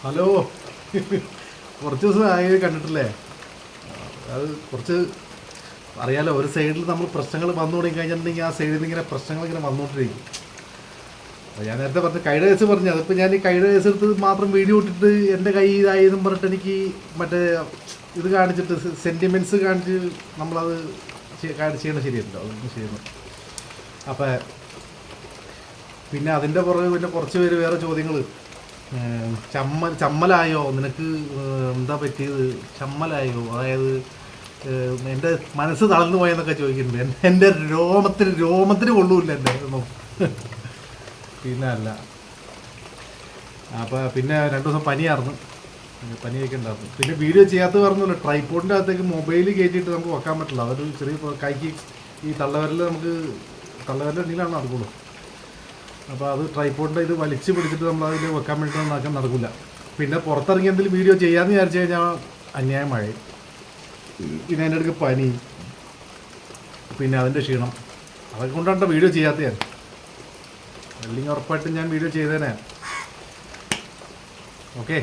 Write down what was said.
Hello. കുറച്ച് ദിവസമായി കണ്ടിട്ടില്ലേ? അത് കുറച്ച് അറിയാലോ, ഒരു സൈഡിൽ നമ്മൾ പ്രശ്നങ്ങൾ വന്നു തുടങ്ങി കഴിഞ്ഞിട്ടുണ്ടെങ്കിൽ ആ സൈഡിൽ നിന്ന് ഇങ്ങനെ പ്രശ്നങ്ങൾ ഇങ്ങനെ വന്നുകൊണ്ടിരിക്കും. അപ്പോൾ ഞാൻ നേരത്തെ പറഞ്ഞ കൈയുടെ കേസ് പറഞ്ഞു. അതിപ്പോൾ ഞാൻ ഈ കൈയുടെ കേസ് എടുത്ത് മാത്രം വീഡിയോ ഇട്ടിട്ട് എൻ്റെ കൈ ഇതായെന്നും പറഞ്ഞിട്ട് എനിക്ക് മറ്റേ ഇത് കാണിച്ചിട്ട് സെൻറ്റിമെൻറ്റ്സ് കാണിച്ച് നമ്മളത് ചെയ്യണം ശരിയല്ലോ, അതൊന്നും ചെയ്യുന്നു. അപ്പം പിന്നെ അതിൻ്റെ പുറകെ പിന്നെ കുറച്ച് പേര് വേറെ ചോദ്യങ്ങൾ, ചമ്മലായോ നിനക്ക്, എന്താ പറ്റിയത്, ചമ്മലായോ, അതായത് എൻ്റെ മനസ്സ് തളർന്നു പോയെന്നൊക്കെ ചോദിക്കുന്നുണ്ട്. എൻ്റെ രോമത്തിന് കൊള്ളൂല്ല എൻ്റെ ഒന്നും. പിന്നെ അല്ല, അപ്പം പിന്നെ 2 ദിവസം പനിയൊക്കെ ഉണ്ടായിരുന്നു. പിന്നെ വീഡിയോ ചെയ്യാത്ത പറഞ്ഞല്ലോ, ട്രൈപോഡിൻ്റെ അകത്തേക്ക് മൊബൈൽ കയറ്റിയിട്ട് നമുക്ക് വെക്കാൻ പറ്റില്ല. അതൊരു ചെറിയ കൈക്ക് ഈ തള്ളവരൽ തള്ളവരലിൻ്റെ എണ്ണയിലാണ് നടക്കുള്ളൂ. അപ്പോൾ അത് ട്രൈപോഡിൻ്റെ ഇത് വലിച്ച് പിടിച്ചിട്ട് നമ്മളതിൽ വെക്കാൻ വേണ്ടിയിട്ട് നടക്കില്ല. പിന്നെ പുറത്തിറങ്ങി എന്തെങ്കിലും വീഡിയോ ചെയ്യാമെന്ന് വിചാരിച്ചു കഴിഞ്ഞാൽ അന്യായം മഴ, പിന്നെ അതിൻ്റെ അടുക്ക് പനി, പിന്നെ അതിൻ്റെ ക്ഷീണം, അതൊക്കെ കൊണ്ടാണ് വീഡിയോ ചെയ്യാത്ത ഞാൻ. അല്ലെങ്കിൽ ഉറപ്പായിട്ടും ഞാൻ വീഡിയോ ചെയ്തേനെ. ഓക്കെ.